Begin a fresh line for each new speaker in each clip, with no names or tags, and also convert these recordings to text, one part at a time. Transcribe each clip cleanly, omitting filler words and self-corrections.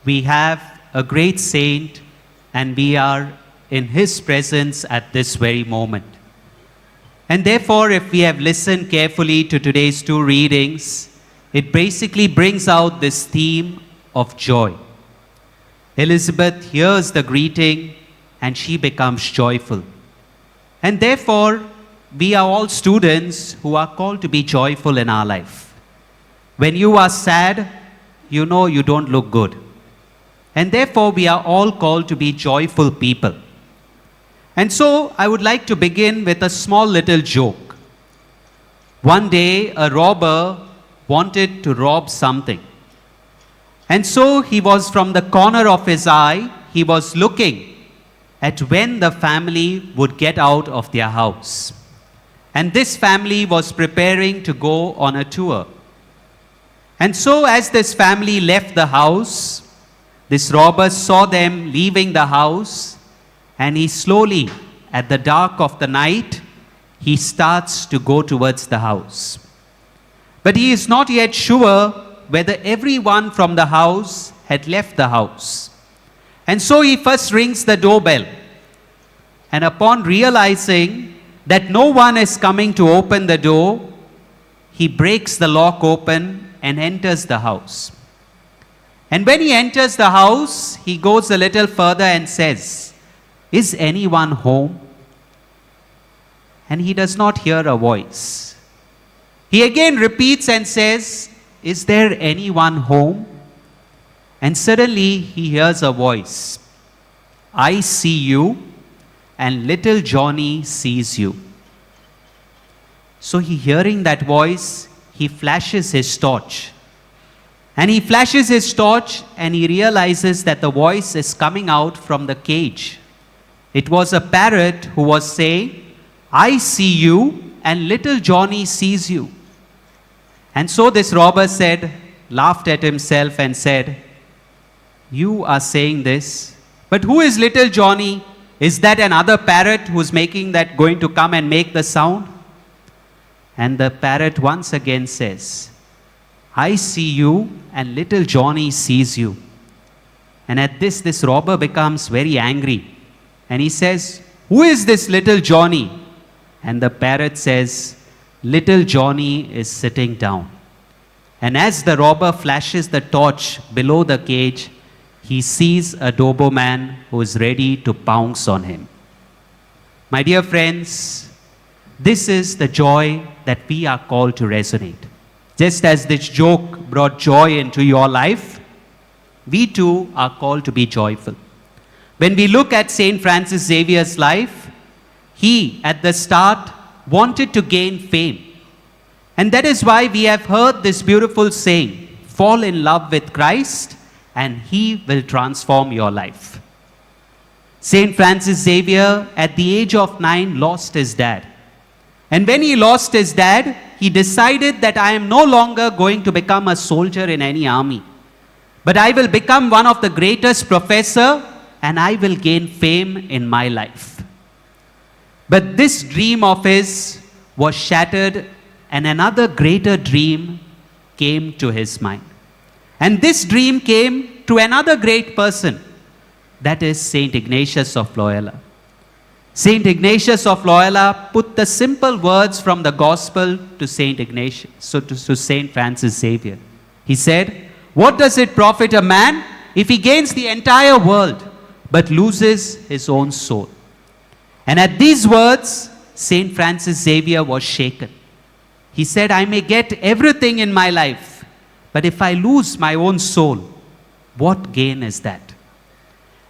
We have a great saint and we are in his presence at this very moment. And therefore, if we have listened carefully to today's two readings, it basically brings out this theme of joy. Elizabeth hears the greeting and she becomes joyful. And therefore, we are all students who are called to be joyful in our life. When you are sad, you know you don't look good. And therefore, we are all called to be joyful people. And so, I would like to begin with a small little joke. One day, a robber wanted to rob something. And so, he was from the corner of his eye, he was looking at when the family would get out of their house. And this family was preparing to go on a tour. And so, as this family left the house, this robber saw them leaving the house, and he slowly, at the dark of the night, he starts to go towards the house. But he is not yet sure whether everyone from the house had left the house. And so he first rings the doorbell. And upon realizing that no one is coming to open the door, he breaks the lock open and enters the house. And when he enters the house, he goes a little further and says, "Is anyone home?" And he does not hear a voice. He again repeats and says, "Is there anyone home?" And suddenly he hears a voice, "I see you, and little Johnny sees you." So he, hearing that voice, he flashes his torch. And he flashes his torch and he realizes that the voice is coming out from the cage. It was a parrot who was saying, "I see you and little Johnny sees you." And so this robber laughed at himself and said, "You are saying this, but who is little Johnny? Is that another parrot who's going to come and make the sound?" And the parrot once again says, "I see you and little Johnny sees you." And at this robber becomes very angry. And he says, "Who is this little Johnny?" And the parrot says, "Little Johnny is sitting down." And as the robber flashes the torch below the cage, he sees a Doberman who is ready to pounce on him. My dear friends, this is the joy that we are called to resonate. Just as this joke brought joy into your life, we too are called to be joyful. When we look at St. Francis Xavier's life, he at the start wanted to gain fame. And that is why we have heard this beautiful saying, "Fall in love with Christ and he will transform your life." St. Francis Xavier at the age of 9 lost his dad. And when he lost his dad, he decided that I am no longer going to become a soldier in any army, but I will become one of the greatest professor and I will gain fame in my life. But this dream of his was shattered and another greater dream came to his mind. And this dream came to another great person, that is Saint Ignatius of Loyola. Saint Ignatius of Loyola put the simple words from the gospel to Saint Ignatius, to Saint Francis Xavier. He said, "What does it profit a man if he gains the entire world but loses his own soul?" And at these words, Saint Francis Xavier was shaken. He said, "I may get everything in my life, but if I lose my own soul, what gain is that?"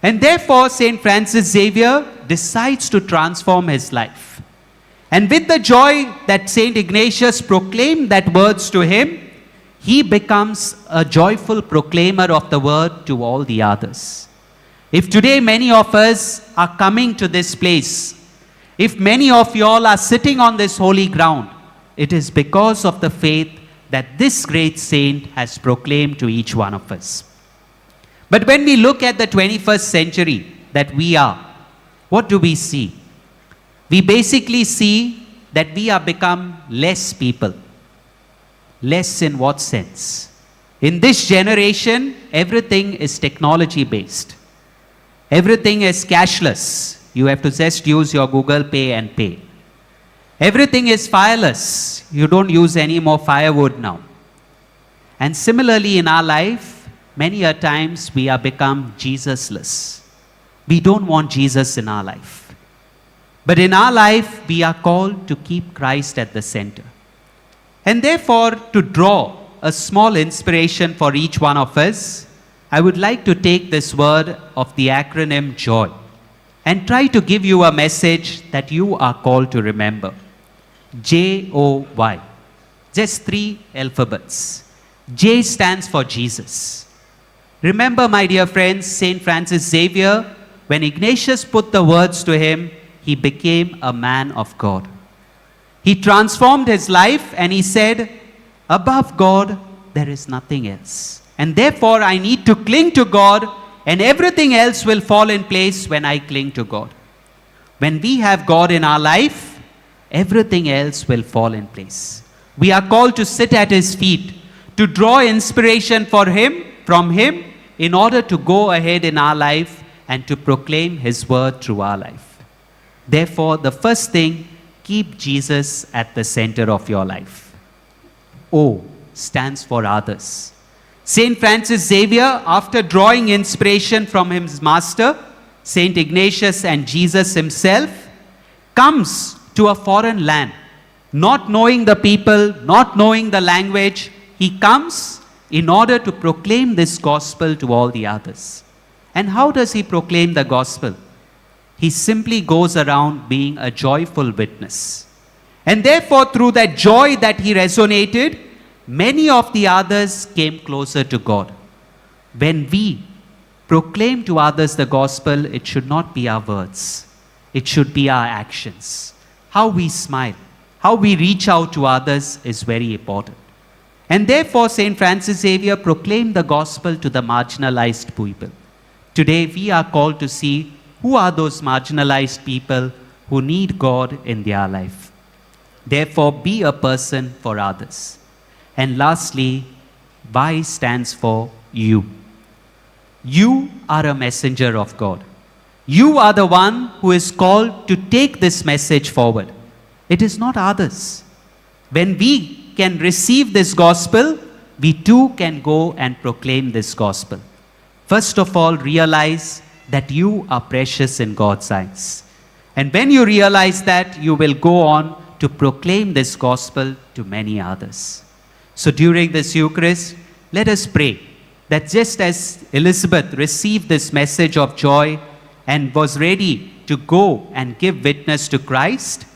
And therefore, St. Francis Xavier decides to transform his life. And with the joy that St. Ignatius proclaimed that words to him, he becomes a joyful proclaimer of the word to all the others. If today many of us are coming to this place, if many of you all are sitting on this holy ground, it is because of the faith that this great saint has proclaimed to each one of us. But when we look at the 21st century that we are, what do we see? We basically see that we have become less people. Less in what sense? In this generation, everything is technology based. Everything is cashless. You have to just use your Google Pay and pay. Everything is fireless. You don't use any more firewood now. And similarly in our life, many a times we are become Jesusless. We don't want Jesus in our life. But in our life, we are called to keep Christ at the center. And therefore, to draw a small inspiration for each one of us, I would like to take this word of the acronym JOY and try to give you a message that you are called to remember. J-O-Y. Just 3 alphabets. J stands for Jesus. Remember, my dear friends, St. Francis Xavier, when Ignatius put the words to him, he became a man of God. He transformed his life and he said, above God, there is nothing else. And therefore, I need to cling to God, and everything else will fall in place when I cling to God. When we have God in our life, everything else will fall in place. We are called to sit at his feet, to draw inspiration from him in order to go ahead in our life and to proclaim his word through our life. Therefore, the first thing, keep Jesus at the center of your life. O stands for others. St. Francis Xavier, after drawing inspiration from his master, St. Ignatius and Jesus himself, comes to a foreign land, not knowing the people, not knowing the language. He comes in order to proclaim this gospel to all the others. And how does he proclaim the gospel? He simply goes around being a joyful witness. And therefore, through that joy that he resonated, many of the others came closer to God. When we proclaim to others the gospel, it should not be our words. It should be our actions. How we smile, how we reach out to others is very important. And therefore, St. Francis Xavier proclaimed the gospel to the marginalized people. Today, we are called to see who are those marginalized people who need God in their life. Therefore, be a person for others. And lastly, Y stands for you. You are a messenger of God. You are the one who is called to take this message forward. It is not others. When we can receive this gospel, we too can go and proclaim this gospel. First of all, realize that you are precious in God's eyes. And when you realize that, you will go on to proclaim this gospel to many others. So during this Eucharist, let us pray that just as Elizabeth received this message of joy and was ready to go and give witness to Christ,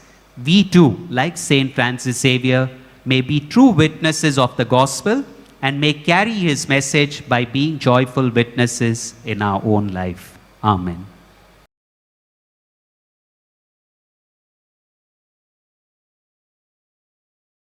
we too, like St. Francis Xavier, may be true witnesses of the gospel and may carry his message by being joyful witnesses in our own life. Amen.